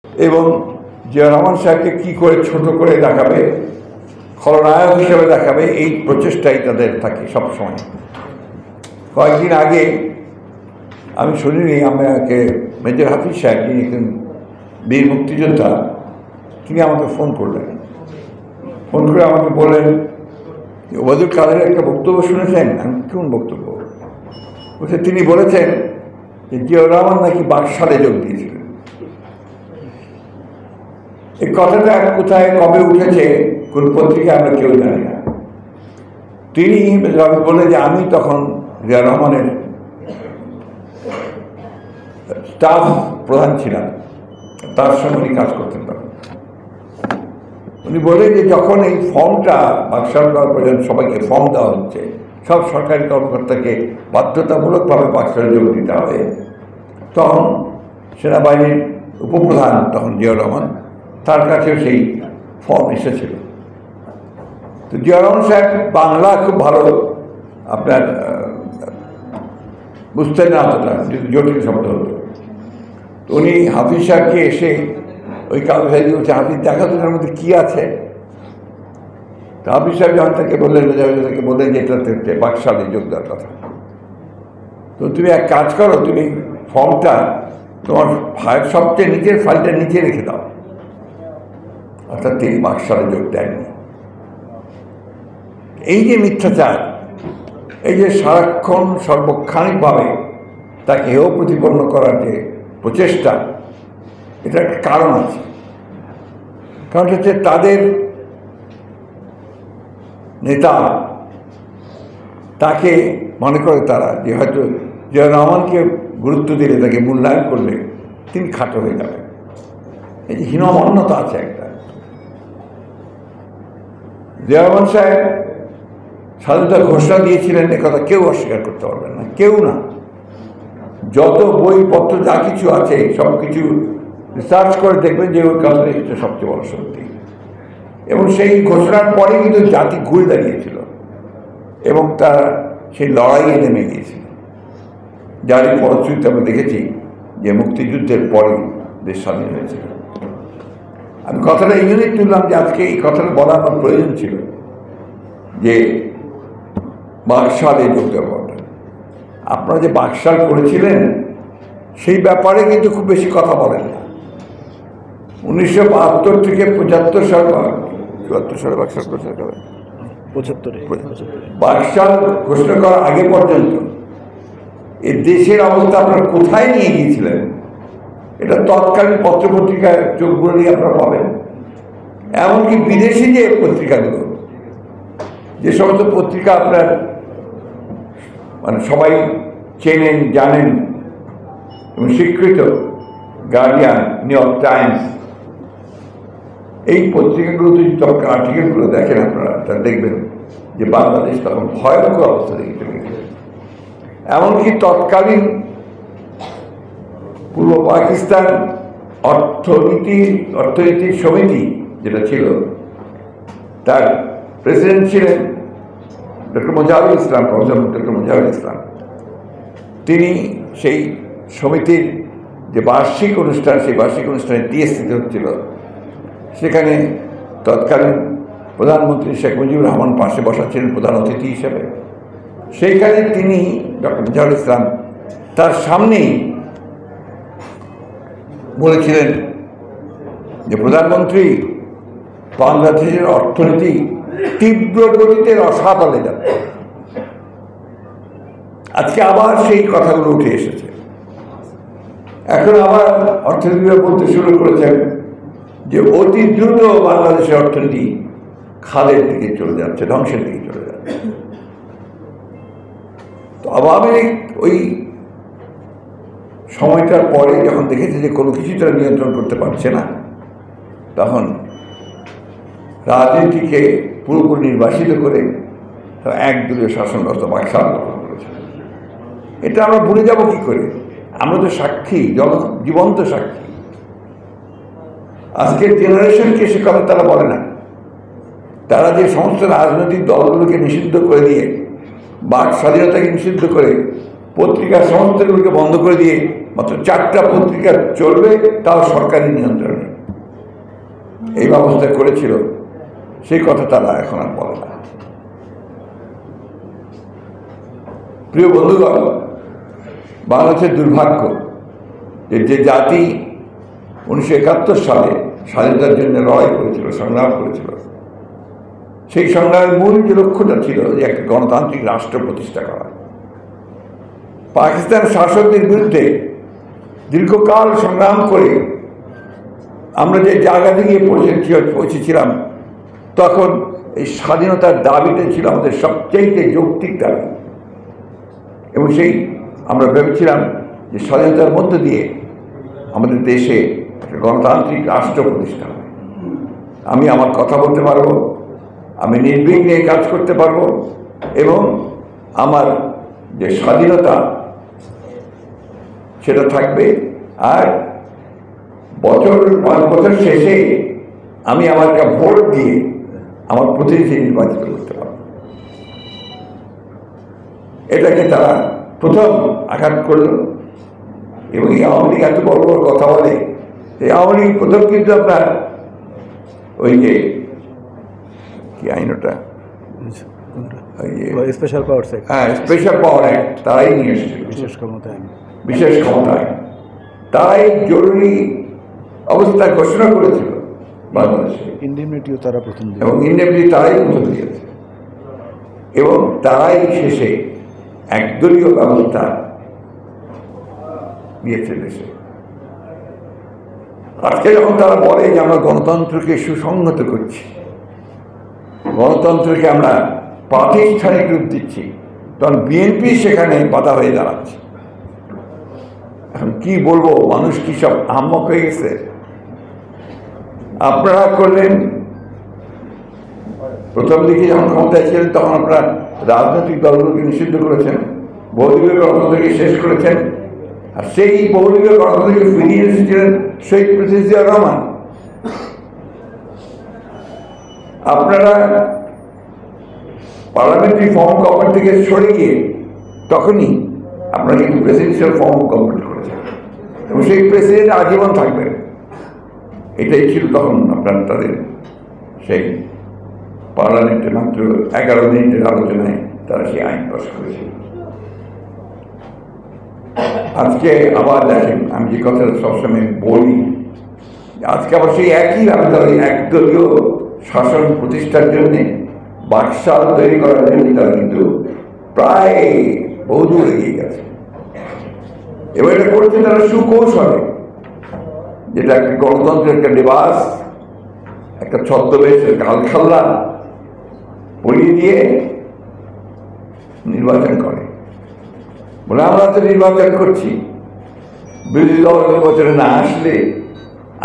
এবং জিয়া রহমান সাহেবকে কী করে ছোট করে দেখাবে, খলনায়ক হিসেবে দেখাবে, এই প্রচেষ্টাই তাদের থাকে সবসময়। কয়েকদিন আগে আমি শুনিনি, আমাকে মেজর হাফিজ সাহেব, যিনি একজন বীর মুক্তিযোদ্ধা, তিনি আমাকে ফোন করলেন। ফোন করে আমাকে বললেন যে ওবায়দুল কাদেরের একটা বক্তব্য শুনেছেন। আমি কোন বক্তব্য? বলছে তিনি বলেছেন যে জিয়াউর রহমান নাকি বাকশালে যোগ দিয়েছিলেন। এই কথাটা কোথায় কবে উঠেছে কোন পত্রিকায় আমরা কেউ জানি না। তিনি বললেন যে আমি তখন জিয়া রহমানের স্টাফ প্রধান ছিলাম, তার সঙ্গে উনি কাজ করতেন। তখন উনি বললেন যে যখন এই ফর্মটা বাকশাল করার পর্যন্ত সবাইকে ফর্ম দেওয়া হচ্ছে, সব সরকারি কর্মকর্তাকে বাধ্যতামূলকভাবে বাকশালে যোগ দিতে হবে, তখন সেনাবাহিনীর উপপ্রধান তখন জিয়াউর রহমান, তার কাছেও সেই ফর্ম এসেছিল। তো জিয়াউর রহমান সাহেব বাংলা খুব ভালো, আপনার বুঝতেন না অতটা, জটিল শব্দ হতো। তো উনি হাফিজ সাহেবকে এসে ওই কাগজে বলছে, হাফিজ দেখা তো এর মধ্যে কী আছে। তো হাফিজ সাহেব যখন তাকে বললেন, তাকে বললেন যে এটাতে বাকশালে যোগ দেওয়ার কথা। তো তুমি এক কাজ করো, তুমি ফর্মটা তোমার সবচেয়ে নিচের ফাইলটার নিচে রেখে দাও। অর্থাৎ তিনি বাকশালে যোগ দেননি। এই যে মিথ্যাচার, এই যে সারাক্ষণ সর্বক্ষণিকভাবে তাকে হেয় প্রতিপন্ন করার যে প্রচেষ্টা, এটার একটা কারণ আছে। কারণ হচ্ছে তাদের নেতা তাকে মনে করে তারা যে হয়তো জিয়াউর রহমানকে গুরুত্ব দিলে, তাকে মূল্যায়ন করলে তিনি খাটো হয়ে যাবেন। এই যে হীনমন্যতা আছে একটা। জিয়া রহমান সাহেব স্বাধীনতার ঘোষণা দিয়েছিলেন, একথা কেউ অস্বীকার করতে পারবেন না, কেউ না। যত বইপত্র যা কিছু আছে সব কিছু রিসার্চ করে দেখবেন যে ওই কথাটা হচ্ছে সবচেয়ে বড় সত্যি। এবং সেই ঘোষণার পরে কিন্তু জাতি ঘুরে দাঁড়িয়েছিল এবং তারা সেই লড়াইয়ে নেমে গিয়েছিল, যার ফলশ্রুতিতে আমরা দেখেছি যে মুক্তিযুদ্ধের পরে দেশ স্বাধীন হয়েছিল। আমি কথাটা এই জন্যই তুললাম যে আজকে এই কথাটা বলা আমার প্রয়োজন ছিল, যে বাকশালে যোগ দেওয়া। আপনারা যে বাকশাল করেছিলেন সেই ব্যাপারে কিন্তু খুব বেশি কথা বলেন না। 1972 থেকে 75 সাল, 74 সালে বাকশাল ঘোষণা করা, 75 বাকশাল ঘোষণা করার আগে পর্যন্ত এই দেশের অবস্থা আপনারা কোথায় নিয়ে গিয়েছিলেন, এটা তৎকালীন পত্রপত্রিকায় চোখ বুলিয়ে আপনারা পাবেন। এমনকি বিদেশি যে পত্রিকাগুলো, যে সমস্ত পত্রিকা আপনার মানে সবাই চেনেন, জানেন এবং স্বীকৃত, গার্ডিয়ান, নিউ ইয়র্ক টাইমস, এই পত্রিকাগুলো যদি তখন আর্টিকেলগুলো দেখেন আপনারা, তারা দেখবেন যে বাংলাদেশ তখন ভয়ঙ্কর অবস্থা দেখে চলে গেছে। এমনকি তৎকালীন পূর্ব পাকিস্তান অর্থনীতি সমিতি যেটা ছিল, তার প্রেসিডেন্ট ছিলেন ডক্টর মোজাহিরুল ইসলাম, প্রফেসর ডক্টর মোজাহিরুল ইসলাম। তিনি সেই সমিতির যে বার্ষিক অনুষ্ঠান, সেই বার্ষিক অনুষ্ঠানে টিএসসিতে হচ্ছিল, সেখানে তৎকালীন প্রধানমন্ত্রী শেখ মুজিবুর রহমান পাশে বসা ছিলেন প্রধান অতিথি হিসেবে। সেইখানে তিনি, ডক্টর মোজাহিরুল ইসলাম, তার সামনেই বলেছিলেন যে প্রধানমন্ত্রী, বাংলাদেশের অর্থনীতি তীব্র গতিতে রসাতলে যাচ্ছে। আজকে আবার সেই কথাগুলো উঠে এসেছে। এখন আবার অর্থনীতিরা বলতে শুরু করেছেন যে অতি দ্রুত বাংলাদেশের অর্থনীতি খাদের দিকে চলে যাচ্ছে, ধ্বংসের দিকে চলে যাচ্ছে। তো আওয়ামী লীগ ওই সময়টার পরে যখন দেখেছে যে কোনো কিছু তারা নিয়ন্ত্রণ করতে পারছে না, তখন রাজনীতিকে পুরোপুরি নির্বাসিত করে তারা একদলীয় শাসন ব্যবস্থা বাকশাল গঠন করেছে। এটা আমরা ভুলে যাব কি করে? আমরা তো সাক্ষী, জীবন্ত সাক্ষী। আজকের জেনারেশনকে সে কথা তারা বলে না। তারা যে সমস্ত রাজনৈতিক দলগুলোকে নিষিদ্ধ করে দিয়ে, বাক স্বাধীনতাকে নিষিদ্ধ করে পত্রিকা সংস্থাগুলোকে বন্ধ করে দিয়ে মাত্র 4টা পত্রিকা চলবে, তাও সরকারি নিয়ন্ত্রণে। এই ব্যবস্থা করেছিল, সেই কথা তারা এখন আর বলে না। প্রিয় বন্ধুগণ, বাংলাদেশের দুর্ভাগ্য যে জাতি 1971 সালে স্বাধীনতার জন্য লড়াই করেছিল, সংগ্রাম করেছিল, সেই সংগ্রামের মূল যে লক্ষ্যটা ছিল যে একটা গণতান্ত্রিক রাষ্ট্র প্রতিষ্ঠা করা। পাকিস্তান শাসকদের বিরুদ্ধে দীর্ঘকাল সংগ্রাম করে আমরা যে জায়গা থেকে পৌঁছেছিলাম, তখন এই স্বাধীনতার দাবিটা ছিল আমাদের সবচেয়ে যৌক্তিক দাবি, এবং সেই আমরা ভেবেছিলাম যে স্বাধীনতার মধ্য দিয়ে আমাদের দেশে একটা গণতান্ত্রিক রাষ্ট্র প্রতিষ্ঠা হবে। আমি আমার কথা বলতে পারবো, আমি নির্বিঘ্নে কাজ করতে পারবো, এবং আমার যে স্বাধীনতা সেটা থাকবে। আর 5 বছর শেষে আমি আমার ভোট দিয়ে আমার প্রতিনিধি নির্বাচিত করতে পারব। এটাকে তারা প্রথম আঘাত করল, এবং এই আওয়ামী লীগ এত বড় বড় কথা বলে। এই আওয়ামী লীগ প্রথম কিন্তু আপনার ওই যে কি আইন, ওটা স্পেশাল পাওয়ার অ্যাক্ট, হ্যাঁ, স্পেশাল পাওয়ার অ্যাক্ট তারাই নিয়ে এসেছিল। বিশেষ ক্ষমতা আইন তারাই জরুরি অবস্থা ঘোষণা করেছিল বাংলাদেশে। ইন্ডেমনিটিও তারা প্রথম দিয়েছে, এবং ইন্ডেমনিটি তারাই প্রথম দিয়েছে, এবং তারাই শেষে একদলীয় ব্যবস্থা দিয়েছে দেশে। আজকে যখন তারা বলে যে আমরা গণতন্ত্রকে সুসংহত করছি, গণতন্ত্রকে আমরা প্রাতিষ্ঠানিক রূপ দিচ্ছি, তখন বিএনপি সেখানে বাধা হয়ে দাঁড়াচ্ছে। এখন কি বলবো, মানুষ কি সব আহম্মক হয়ে গেছে? আপনারা করলেন, প্রথম দিকে যখন ক্ষমতায় ছিলেন তখন আপনারা রাজনৈতিক দলগুলোকে নিষিদ্ধ করেছেন, বহুদলীয় গণতন্ত্রকে শেষ করেছেন, আর সেই বহুদলীয় গণতন্ত্রকে ফিরিয়ে এসেছিলেন শহীদ প্রেসিডেন্ট জিয়াউর রহমান। আপনারা পার্লামেন্টারি ফর্ম অফ গভর্নমেন্ট থেকে সরে গিয়ে তখনই আপনারা কিন্তু প্রেসিডেন্সিয়াল ফর্ম অফ গভর্নমেন্ট করেছেন, এবং সেই প্রেসিডেন্ট আজীবন থাকবেন। এটাই ছিল তখন আপনার তাদের সেই পার্লামেন্টে মাত্র 11 মিনিটের আলোচনায় তারা সেই আইন পাস করেছিল। আজকে আবার দেখেন, আমি যে কথাটা সবসময় বলি, আজকে আবার সেই একইভাবে তারা একদলীয় শাসন প্রতিষ্ঠার জন্যে, বাকশাল তৈরি করার জন্য তারা কিন্তু প্রায় বহুদূর এগিয়ে গেছে। এবার এটা করেছে তারা সুকৌশলে, যেটা একটা গণতন্ত্রের একটা লেবাস, একটা ছদ্মবেশ, গালখাল্লা পরিয়ে দিয়ে নির্বাচন করে। বলে আমরা তো নির্বাচন করছি, বিরোধী দল নির্বাচনে না আসলে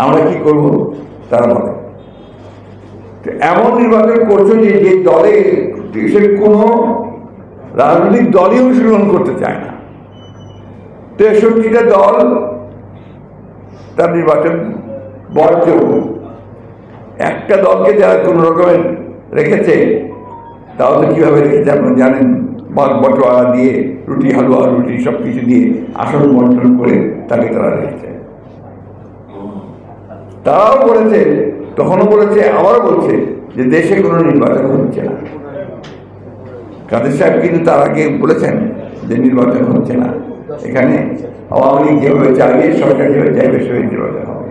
আমরা কি করব, তারা বলে। এমন নির্বাচন করছো যে দলে দেশের কোনো রাজনৈতিক দলই অংশগ্রহণ করতে চায় না। 63টা দল তার নির্বাচন বর্জ্য। একটা দলকে যারা কোনো রকমের রেখেছে, তাও তো কীভাবে রেখেছে আপনারা জানেন, বটোয়ারা দিয়ে, রুটি হালুয়া রুটি সব কিছু দিয়ে আসন বন্টন করে তাকে তারা রেখেছে। তারাও বলেছে, তখনও বলেছে, আবারও বলছে যে দেশে কোনো নির্বাচন হচ্ছে না। কাদের সাহেব কিন্তু তার আগে বলেছেন যে নির্বাচন হচ্ছে না, এখানে আওয়ামী লীগ যেভাবে চাইবে, সরকার যেভাবে চাইবে সেভাবে নির্বাচন হবে।